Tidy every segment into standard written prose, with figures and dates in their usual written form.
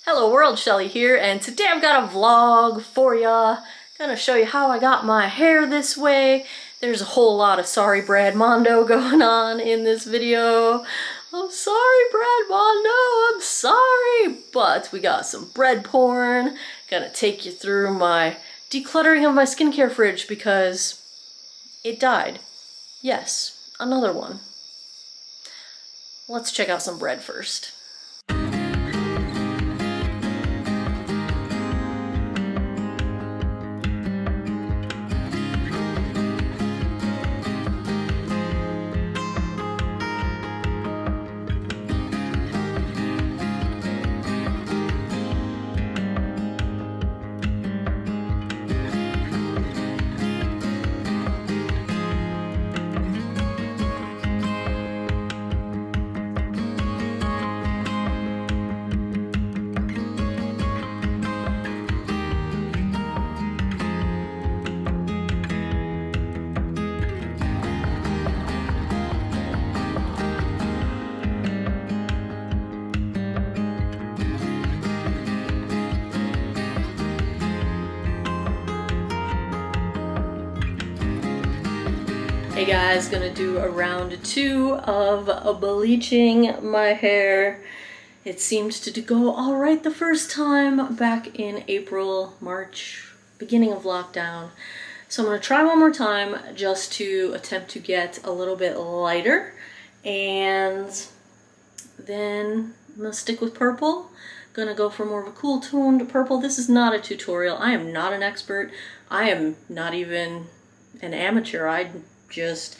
Hello world, Shelly here, and today I've got a vlog for ya. Gonna show you how I got my hair this way. There's a whole lot of sorry Brad Mondo going on in this video. I'm sorry Brad Mondo, I'm sorry! But we got some bread porn. Gonna take you through my decluttering of my skincare fridge because it died. Yes, another one. Let's check out some bread first. Hey guys, gonna do a round 2 of bleaching my hair. It seemed to go all right the first time back in April, March, beginning of lockdown. So I'm gonna try one more time just to attempt to get a little bit lighter, and then I'm gonna stick with purple. Gonna go for more of a cool toned purple. This is not a tutorial. I am not an expert. I am not even an amateur. I just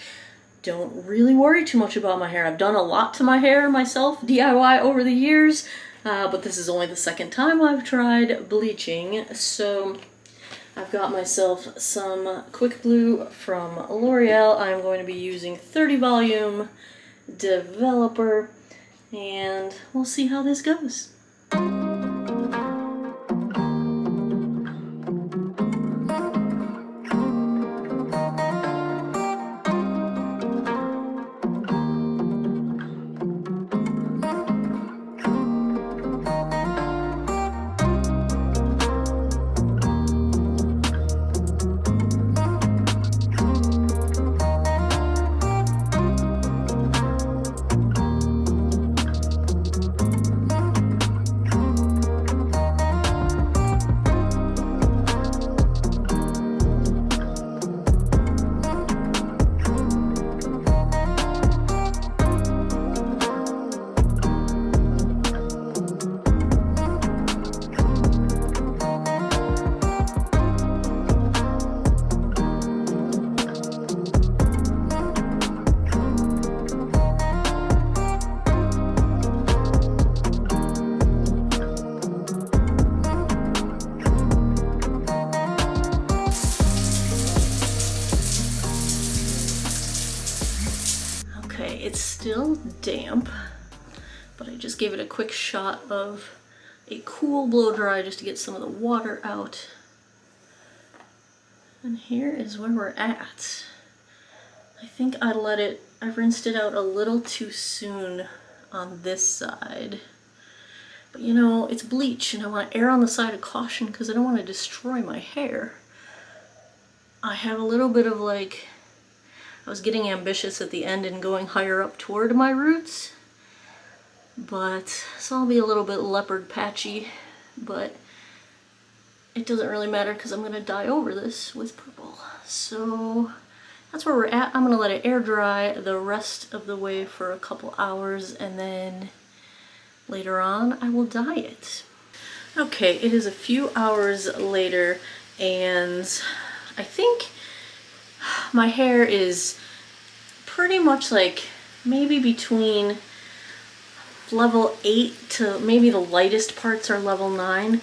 don't really worry too much about my hair. I've done a lot to my hair myself, DIY, over the years, but this is only the second time I've tried bleaching. So I've got myself some Quick Blue from L'Oreal. I'm going to be using 30 volume developer, and we'll see how this goes. It's still damp, but I just gave it a quick shot of a cool blow dry just to get some of the water out. And here is where we're at. I think I rinsed it out a little too soon on this side. But you know, it's bleach and I want to err on the side of caution because I don't want to destroy my hair. I have a little bit of I was getting ambitious at the end and going higher up toward my roots, but so I'll be a little bit leopard patchy, but it doesn't really matter because I'm going to dye over this with purple. So that's where we're at. I'm going to let it air dry the rest of the way for a couple hours, and then later on I will dye it. Okay, it is a few hours later, and I think my hair is pretty much maybe between level 8 to maybe the lightest parts are level 9.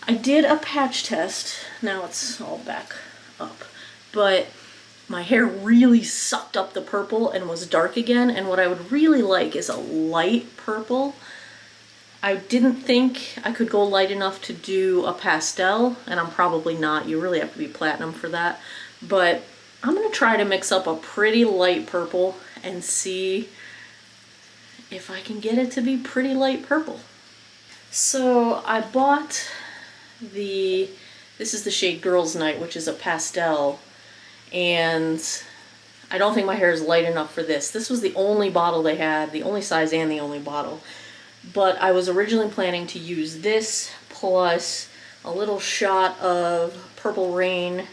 I did a patch test, now it's all back up, but my hair really sucked up the purple and was dark again, and what I would really like is a light purple. I didn't think I could go light enough to do a pastel, and I'm probably not. You really have to be platinum for that, but I'm gonna try to mix up a pretty light purple and see if I can get it to be pretty light purple. So I bought this is the shade Girls Night, which is a pastel, and I don't think my hair is light enough for this. This was the only bottle they had, the only size and the only bottle. But I was originally planning to use this plus a little shot of Purple Rain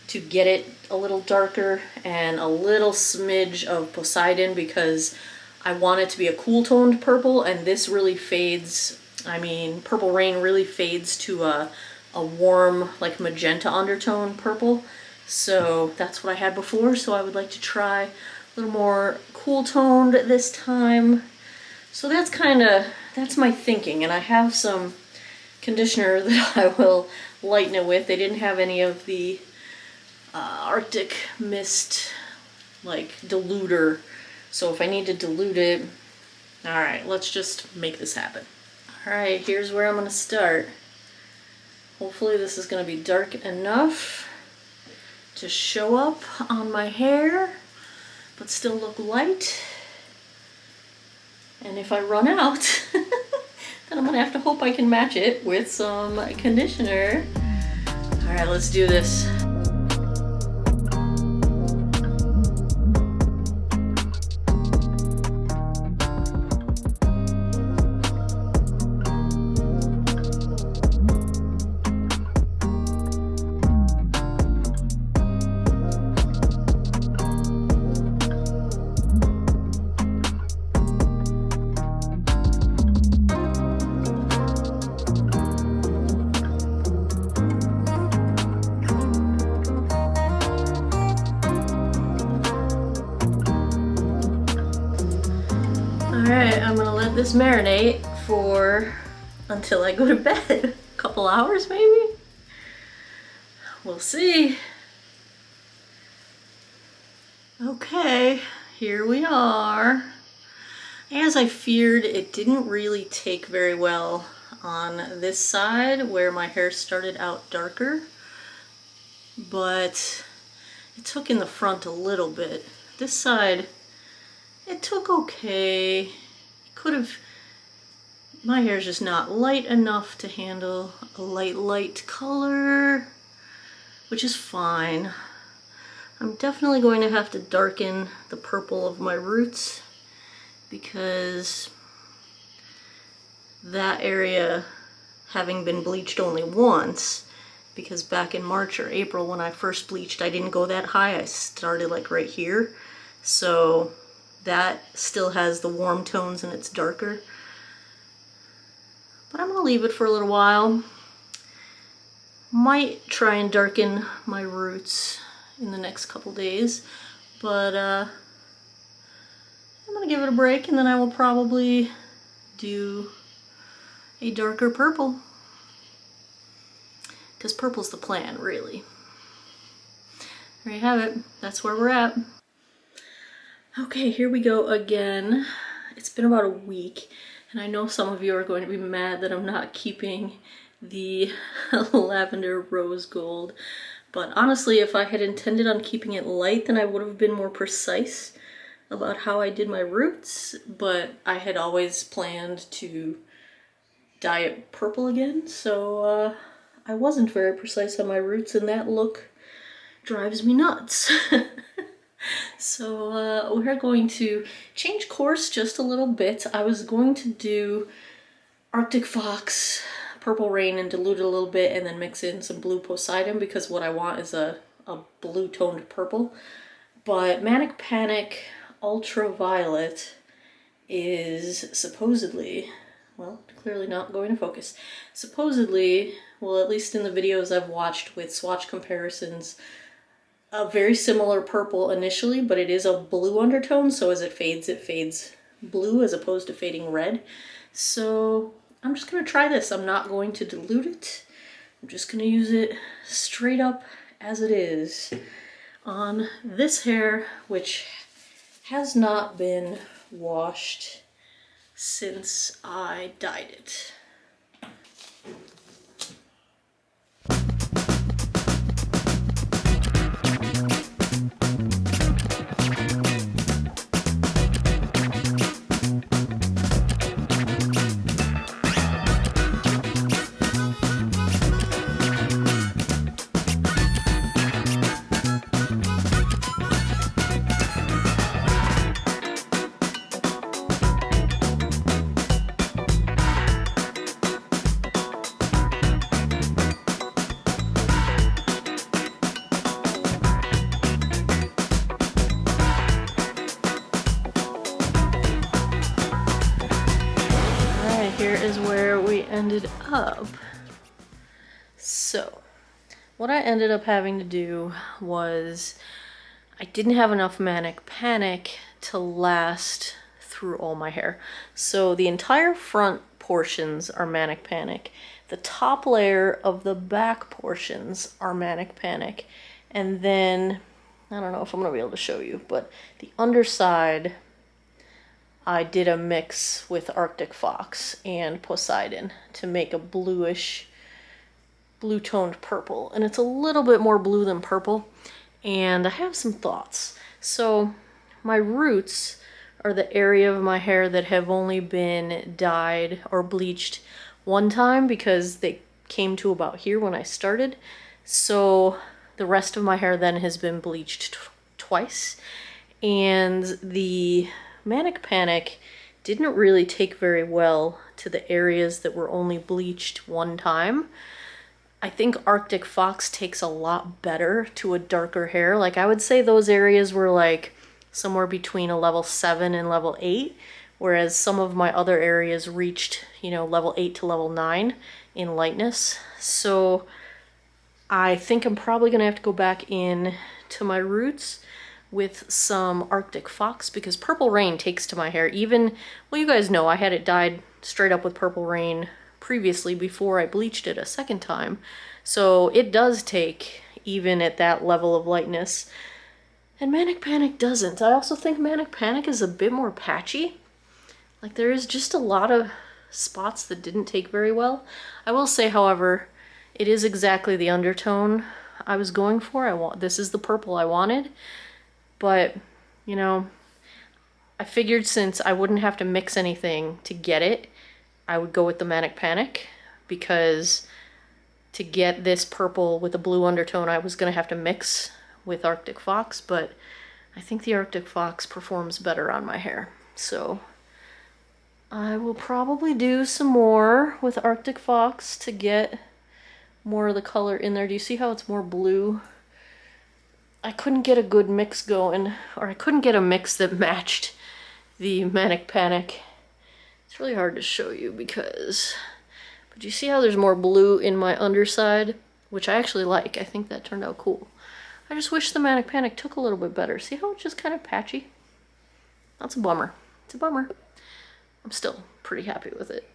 to get it a little darker, and a little smidge of Poseidon because I want it to be a cool toned purple, and this really fades. I mean, Purple Rain really fades to a warm, like magenta undertone purple. So that's what I had before, so I would like to try a little more cool toned this time. So that's my thinking, and I have some conditioner that I will lighten it with. They didn't have any of the Arctic Mist like diluter, so if I need to dilute it, alright, let's just make this happen. Alright, here's where I'm going to start. Hopefully this is going to be dark enough to show up on my hair, but still look light. And if I run out, then I'm going to have to hope I can match it with some conditioner. Alright, let's do this. Alright, I'm gonna let this marinate for until I go to bed. A couple hours maybe? We'll see. Okay, here we are. As I feared, it didn't really take very well on this side where my hair started out darker, but it took in the front a little bit. This side, it took okay. My hair's just not light enough to handle a light color, which is fine. I'm definitely going to have to darken the purple of my roots because that area, having been bleached only once, because back in March or April when I first bleached, I didn't go that high. I started like right here. So that still has the warm tones and it's darker. But I'm gonna leave it for a little while. Might try and darken my roots in the next couple days, but I'm gonna give it a break, and then I will probably do a darker purple. Because purple's the plan, really. There you have it. That's where we're at. Okay, here we go again. It's been about a week, and I know some of you are going to be mad that I'm not keeping the lavender rose gold, but honestly, if I had intended on keeping it light, then I would have been more precise about how I did my roots, but I had always planned to dye it purple again, so I wasn't very precise on my roots, and that look drives me nuts. So we're going to change course just a little bit. I was going to do Arctic Fox, Purple Rain, and dilute it a little bit, and then mix in some blue Poseidon, because what I want is a blue toned purple. But Manic Panic Ultraviolet is supposedly, well, clearly not going to focus, supposedly, well, at least in the videos I've watched with swatch comparisons, a very similar purple initially, but it is a blue undertone, so as it fades blue as opposed to fading red. So I'm just going to try this. I'm not going to dilute it. I'm just going to use it straight up as it is on this hair, which has not been washed since I dyed it. here is where we ended up. So, what I ended up having to do was I didn't have enough Manic Panic to last through all my hair. So the entire front portions are Manic Panic. The top layer of the back portions are Manic Panic. And then, I don't know if I'm going to be able to show you, but the underside, I did a mix with Arctic Fox and Poseidon to make a bluish, blue-toned purple. And it's a little bit more blue than purple. And I have some thoughts. So my roots are the area of my hair that have only been dyed or bleached one time because they came to about here when I started. So the rest of my hair then has been bleached twice. And the Manic Panic didn't really take very well to the areas that were only bleached one time. I think Arctic Fox takes a lot better to a darker hair. Like I would say those areas were like somewhere between a level 7 and level 8, whereas some of my other areas reached, you know, level 8 to level 9 in lightness. So I think I'm probably gonna have to go back in to my roots with some Arctic Fox because Purple Rain takes to my hair. Even, well, you guys know I had it dyed straight up with Purple Rain previously before I bleached it a second time. So it does take even at that level of lightness. And Manic Panic doesn't. I also think Manic Panic is a bit more patchy. Like there is just a lot of spots that didn't take very well. I will say, however, it is exactly the undertone I was going for. This is the purple I wanted. But, you know, I figured since I wouldn't have to mix anything to get it, I would go with the Manic Panic, because to get this purple with a blue undertone, I was going to have to mix with Arctic Fox, but I think the Arctic Fox performs better on my hair. So I will probably do some more with Arctic Fox to get more of the color in there. Do you see how it's more blue? I couldn't get a good mix going, or I couldn't get a mix that matched the Manic Panic. It's really hard to show you because, but you see how there's more blue in my underside, which I actually like. I think that turned out cool. I just wish the Manic Panic took a little bit better. See how it's just kind of patchy? That's a bummer. It's a bummer. I'm still pretty happy with it.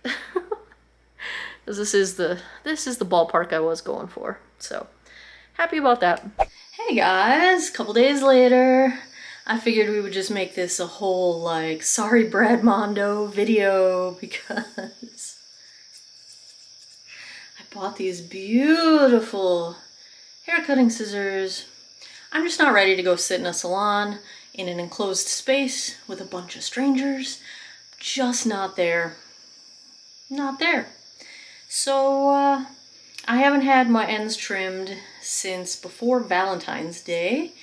Because this is the ballpark I was going for. So, happy about that. Hey guys, a couple days later. I figured we would just make this a whole, like, sorry Brad Mondo video because I bought these beautiful hair cutting scissors. I'm just not ready to go sit in a salon in an enclosed space with a bunch of strangers. Just not there. Not there. So, I haven't had my ends trimmed since before Valentine's Day.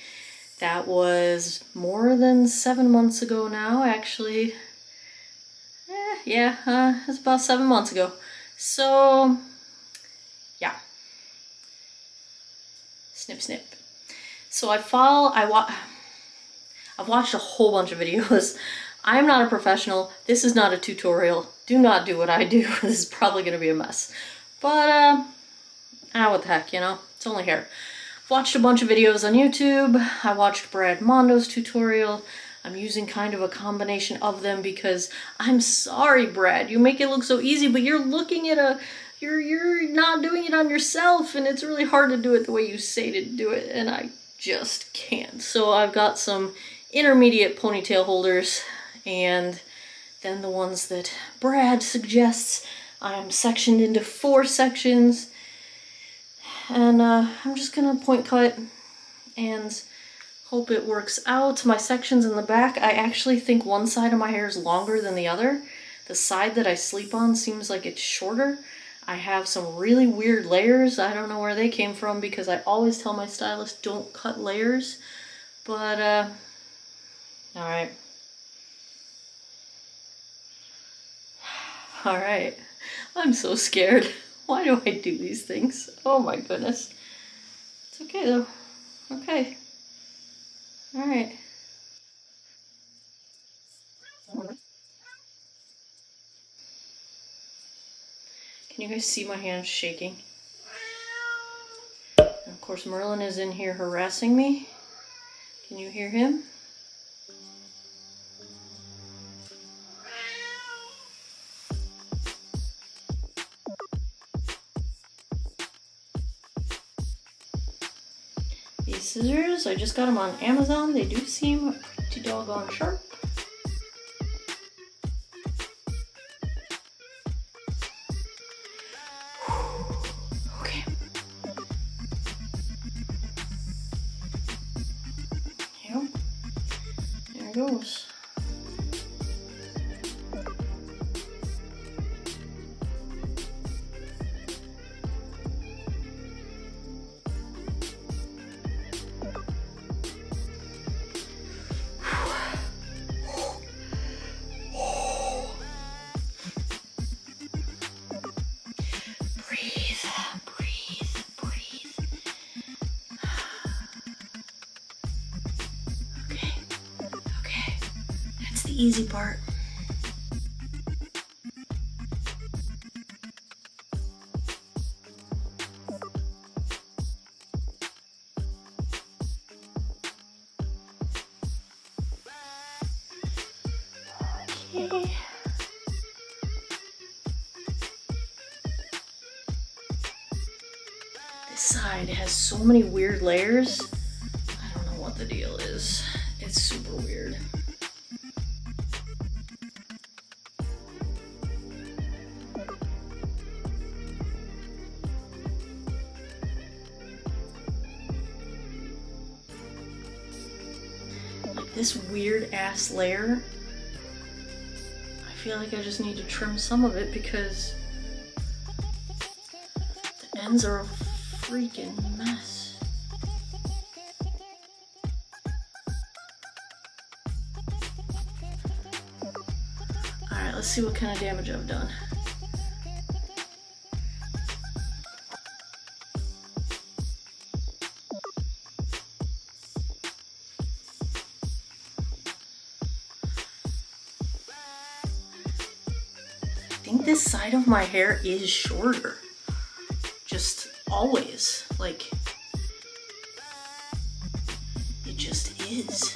That was more than 7 months ago now, actually. It's about 7 months ago. So, yeah. Snip, snip. So I've watched a whole bunch of videos. I'm not a professional. This is not a tutorial. Do not do what I do. This is probably going to be a mess. But, what the heck, you know? It's only hair. I've watched a bunch of videos on YouTube. I watched Brad Mondo's tutorial. I'm using kind of a combination of them because I'm sorry, Brad. You make it look so easy, but you're looking at you're not doing it on yourself, and it's really hard to do it the way you say to do it, and I just can't. So I've got some intermediate ponytail holders, and then the ones that Brad suggests. I am sectioned into 4 sections. And I'm just gonna point cut and hope it works out. My sections in the back, I actually think one side of my hair is longer than the other. The side that I sleep on seems like it's shorter. I have some really weird layers. I don't know where they came from because I always tell my stylist don't cut layers. But, alright. Alright. I'm so scared. Why do I do these things? Oh my goodness. It's okay though. Okay. Alright. Can you guys see my hands shaking? And of course Merlin is in here harassing me. Can you hear him? These scissors, I just got them on Amazon. They do seem pretty doggone sharp. Okay. Yep. There it goes. Easy part. Okay. This side has so many weird layers. I don't know what the deal is. It's super weird. This weird ass layer, I feel like I just need to trim some of it because the ends are a freaking mess. Alright, let's see what kind of damage I've done. This side of my hair is shorter, just always, like, it just is.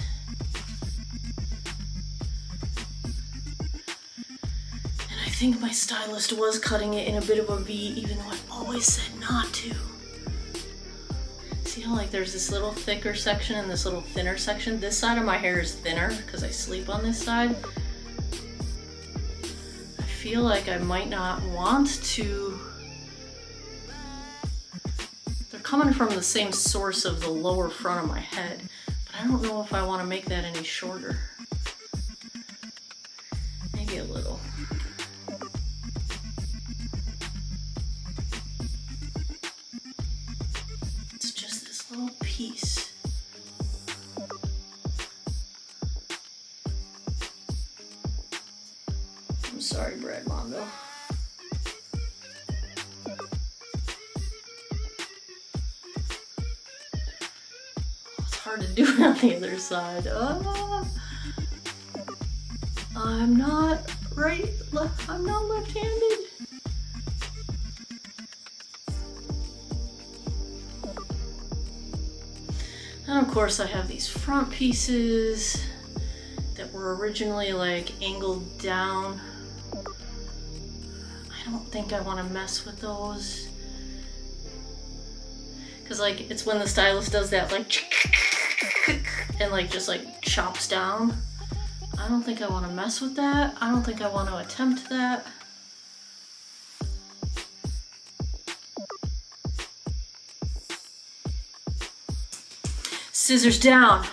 And I think my stylist was cutting it in a bit of a V, even though I always said not to. See how like there's this little thicker section and this little thinner section? This side of my hair is thinner because I sleep on this side. I feel like I might not want to. They're coming from the same source of the lower front of my head, but I don't know if I want to make that any shorter. Maybe a little. It's just this little piece. I'm sorry, Brad Mondo. It's hard to do it on the other side. I'm not I'm not left-handed. And of course I have these front pieces that were originally like angled down. I don't think I want to mess with those. Cause like it's when the stylist does that like and like just like chops down. I don't think I want to mess with that. I don't think I want to attempt that. Scissors down.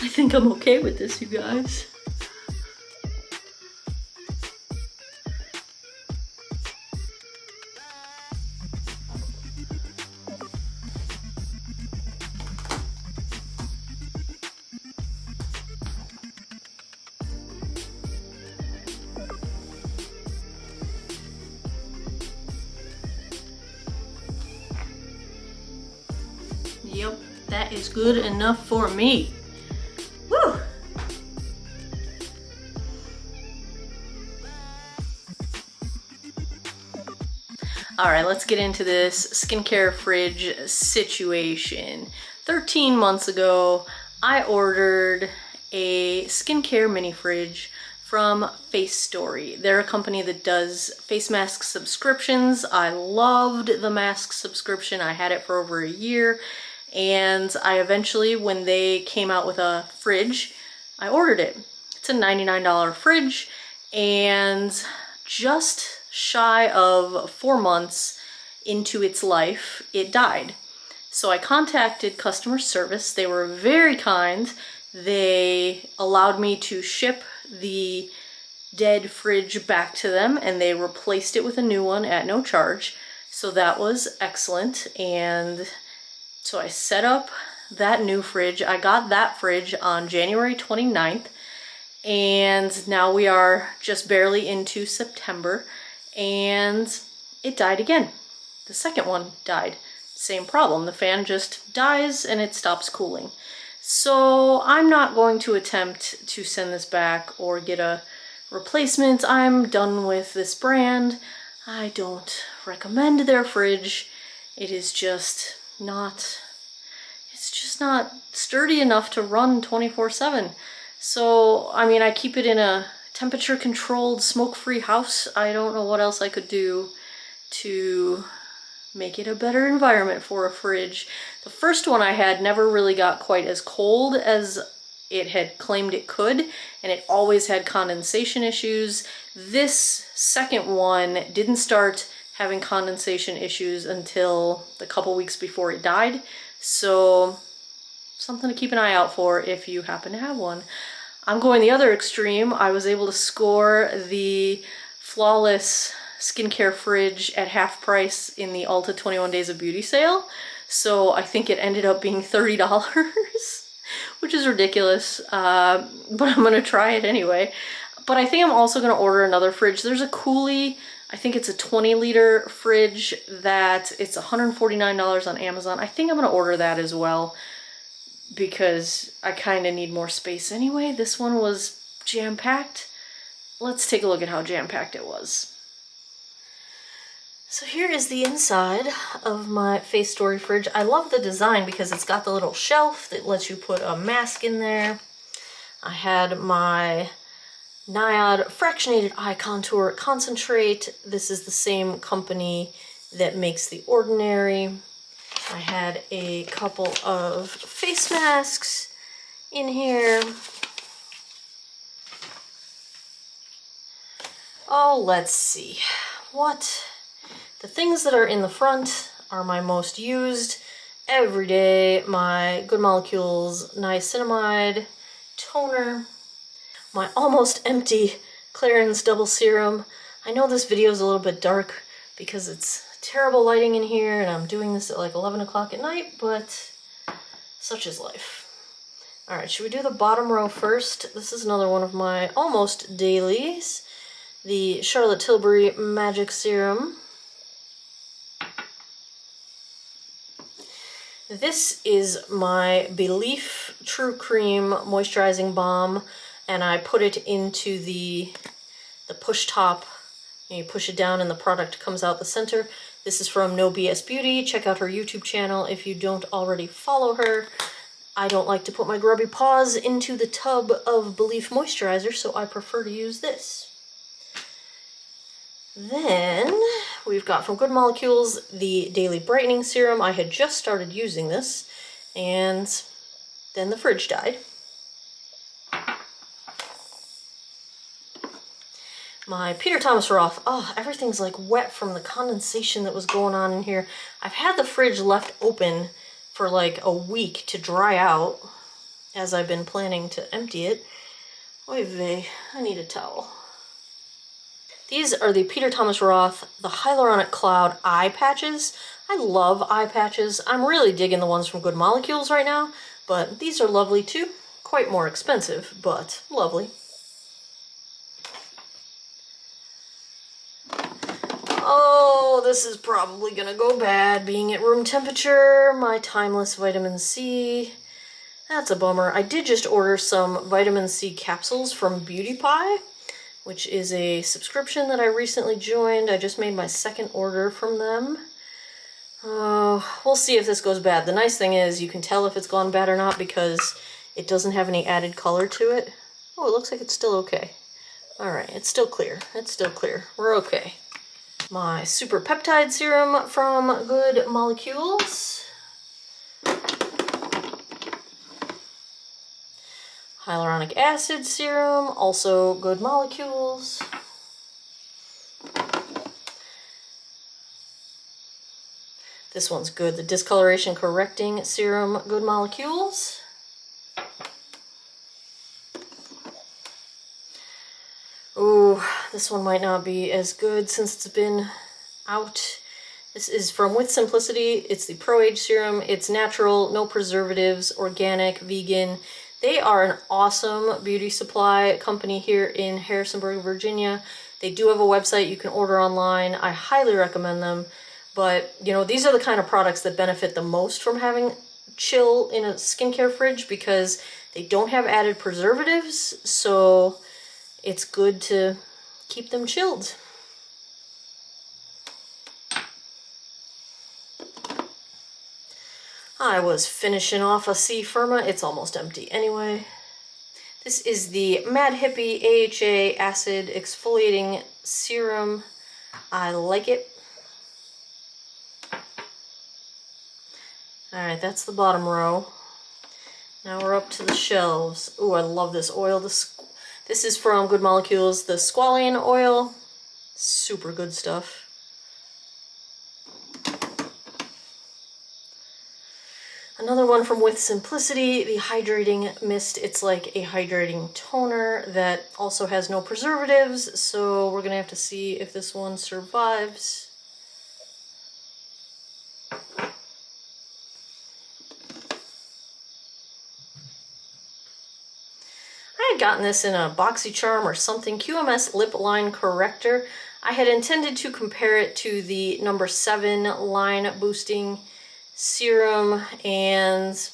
I think I'm okay with this, you guys. Yep, that is good enough for me. Woo! All right, let's get into this skincare fridge situation. 13 months ago, I ordered a skincare mini fridge from Face Story. They're a company that does face mask subscriptions. I loved the mask subscription. I had it for over a year, and I eventually, when they came out with a fridge, I ordered it. It's a $99 fridge, and just shy of 4 months into its life, it died. So I contacted customer service. They were very kind. They allowed me to ship the dead fridge back to them, and they replaced it with a new one at no charge. So that was excellent. And so I set up that new fridge. I got that fridge on January 29th. And now we are just barely into September, and it died again. The second one died. Same problem. The fan just dies and it stops cooling. So I'm not going to attempt to send this back or get a replacement. I'm done with this brand. I don't recommend their fridge. It is just not, it's just not sturdy enough to run 24/7. So, I mean, I keep it in a temperature-controlled, smoke-free house. I don't know what else I could do to make it a better environment for a fridge. The first one I had never really got quite as cold as it had claimed it could, and it always had condensation issues. This second one didn't start having condensation issues until the couple weeks before it died. So something to keep an eye out for if you happen to have one. I'm going the other extreme. I was able to score the Flawless skincare fridge at half price in the Ulta 21 Days of Beauty sale. So I think it ended up being $30, which is ridiculous, but I'm gonna try it anyway. But I think I'm also gonna order another fridge. There's a Coolie, I think it's a 20-liter fridge that it's $149 on Amazon. I think I'm gonna order that as well, because I kind of need more space anyway. This one was jam-packed. Let's take a look at how jam-packed it was. So here is the inside of my Face Story fridge. I love the design because it's got the little shelf that lets you put a mask in there. I had my Naiad Fractionated Eye Contour Concentrate. This is the same company that makes the Ordinary. I had a couple of face masks in here. Oh, let's see. The things that are in the front are my most used every day. My Good Molecules Niacinamide Toner. My almost empty Clarins Double Serum. I know this video is a little bit dark because it's terrible lighting in here and I'm doing this at like 11 o'clock at night, but such is life. Alright, should we do the bottom row first? This is another one of my almost dailies. The Charlotte Tilbury Magic Serum. This is my Belief True Cream Moisturizing Balm, and I put it into the push top. You push it down and the product comes out the center. This is from No BS Beauty. Check out her YouTube channel if you don't already follow her. I don't like to put my grubby paws into the tub of Belief moisturizer, so I prefer to use this. Then we've got from Good Molecules the Daily Brightening Serum. I had just started using this, and then the fridge died. My Peter Thomas Roth. Oh, everything's like wet from the condensation that was going on in here. I've had the fridge left open for like a week to dry out as I've been planning to empty it. Oy vey, I need a towel. These are the Peter Thomas Roth, the Hyaluronic Cloud eye patches. I love eye patches. I'm really digging the ones from Good Molecules right now, but these are lovely too. Quite more expensive, but lovely. Oh, this is probably gonna go bad being at room temperature. My Timeless Vitamin C. That's a bummer. I did just order some vitamin C capsules from Beauty Pie. which is a subscription that I recently joined. I just made my second order from them. We'll see if this goes bad. The nice thing is you can tell if it's gone bad or not because it doesn't have any added color to it. Oh, it looks like it's still okay. Alright, it's still clear. It's still clear. We're okay. My super peptide serum from Good Molecules. Hyaluronic acid serum, also Good Molecules. This one's good. The discoloration correcting serum, Good Molecules. Ooh, this one might not be as good since it's been out. This is from With Simplicity. It's the Pro Age serum. It's natural, no preservatives, organic, vegan. They are an awesome beauty supply company here in Harrisonburg, Virginia. They do have a website you can order online. I highly recommend them. But, you know, these are the kind of products that benefit the most from having chill in a skincare fridge because they don't have added preservatives, so it's good to keep them chilled. I was finishing off a C Firma. It's almost empty anyway. This is the Mad Hippie AHA Acid Exfoliating Serum. I like it. Alright, that's the bottom row. Now we're up to the shelves. Ooh, I love this oil. This is from Good Molecules, the squalane oil. Super good stuff. Another one from With Simplicity, the Hydrating Mist. It's like a hydrating toner that also has no preservatives, so we're gonna have to see if this one survives. I had gotten this in a BoxyCharm or something, QMS Lip Line Corrector. I had intended to compare it to the number 7 line boosting serum, and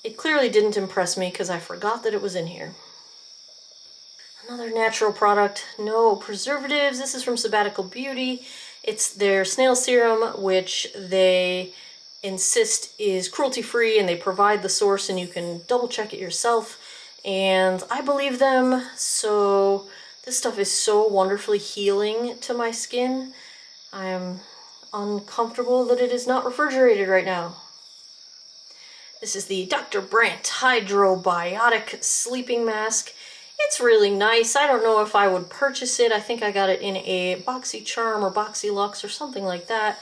it clearly didn't impress me because I forgot that it was in here. Another natural product, no preservatives. This is from Sabbatical Beauty. It's their snail serum, which they insist is cruelty-free, and they provide the source and you can double check it yourself. And I believe them, so this stuff is so wonderfully healing to my skin. I am uncomfortable that it is not refrigerated right now. This is the Dr. Brandt Hydrobiotic Sleeping Mask. It's really nice. I don't know if I would purchase it. I think I got it in a BoxyCharm or BoxyLux or something like that.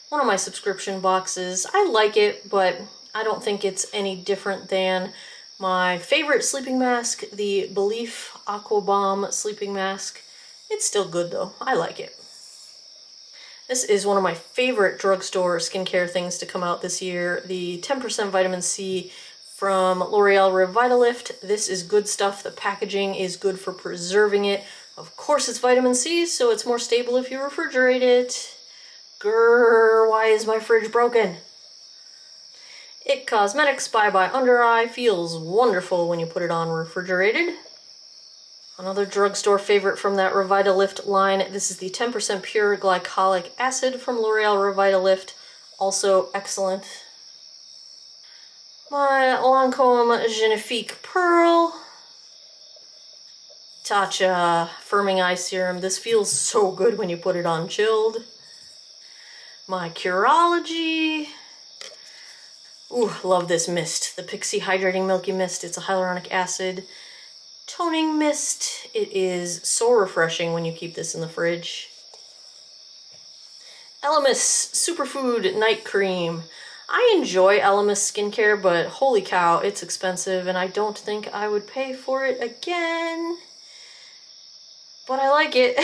One of my subscription boxes. I like it, but I don't think it's any different than my favorite sleeping mask, the Belief Aqua Bomb Sleeping Mask. It's still good though. I like it. This is one of my favorite drugstore skincare things to come out this year, the 10% vitamin C from L'Oreal Revitalift. This is good stuff. The packaging is good for preserving it. Of course it's vitamin C, so it's more stable if you refrigerate it. Grrr, why is my fridge broken? It Cosmetics Bye Bye Under Eye feels wonderful when you put it on refrigerated. Another drugstore favorite from that Revitalift line, this is the 10% Pure Glycolic Acid from L'Oreal Revitalift, also excellent. My Lancome Genifique Pearl. Tatcha Firming Eye Serum, this feels so good when you put it on chilled. My Curology. Ooh, love this mist. The Pixie Hydrating Milky Mist. It's a hyaluronic acid toning mist. It is so refreshing when you keep this in the fridge. Elemis Superfood Night Cream. I enjoy Elemis skincare, but holy cow, it's expensive, and I don't think I would pay for it again. But I like it.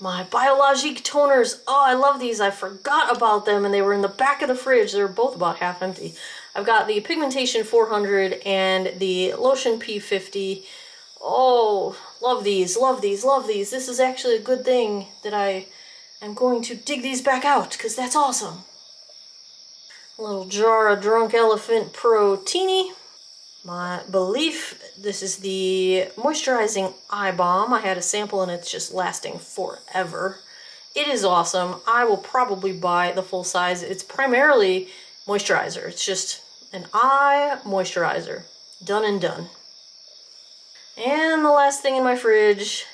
My Biologique toners. Oh, I love these. I forgot about them, and they were in the back of the fridge. They were both about half empty. I've got the Pigmentation 400 and the Lotion P50. Oh, love these, love these, love these. This is actually a good thing that I am going to dig these back out, because that's awesome. A little jar of Drunk Elephant Pro Teeny. My belief, this is the moisturizing eye balm. I had a sample and it's just lasting forever. It is awesome. I will probably buy the full size. It's primarily moisturizer. It's just an eye moisturizer. Done and done. And the last thing in my fridge,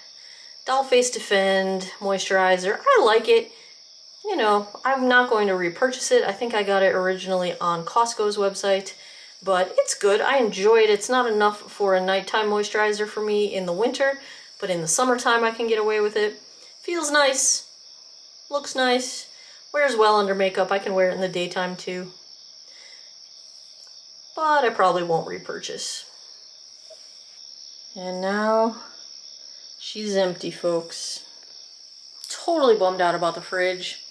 Doll Face Defend moisturizer. I like it. You know, I'm not going to repurchase it. I think I got it originally on Costco's website. But it's good. I enjoy it. It's not enough for a nighttime moisturizer for me in the winter, but in the summertime I can get away with it. Feels nice. Looks nice. Wears well under makeup. I can wear it in the daytime too. But I probably won't repurchase. And now she's empty, folks. Totally bummed out about the fridge.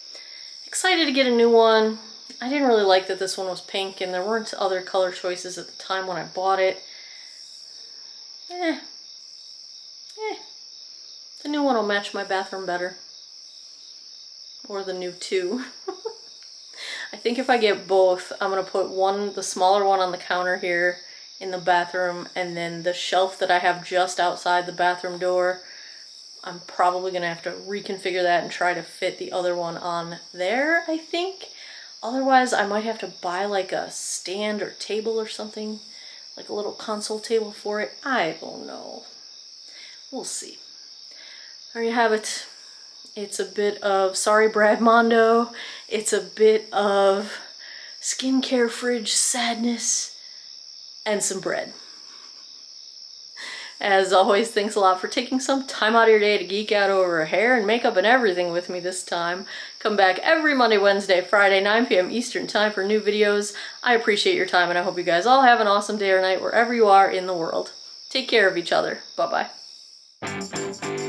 Excited to get a new one. I didn't really like that this one was pink and there weren't other color choices at the time when I bought it. The new one will match my bathroom better. Or the new two. I think if I get both, I'm going to put the smaller one on the counter here in the bathroom, and then the shelf that I have just outside the bathroom door, I'm probably going to have to reconfigure that and try to fit the other one on there, I think. Otherwise, I might have to buy like a stand or table or something, like a little console table for it. I don't know. We'll see. There you have it. It's a bit of sorry Brad Mondo. It's a bit of skincare fridge sadness and some bread. As always, thanks a lot for taking some time out of your day to geek out over hair and makeup and everything with me this time. Come back every Monday, Wednesday, Friday, 9 p.m. Eastern time for new videos. I appreciate your time and I hope you guys all have an awesome day or night wherever you are in the world. Take care of each other. Bye-bye.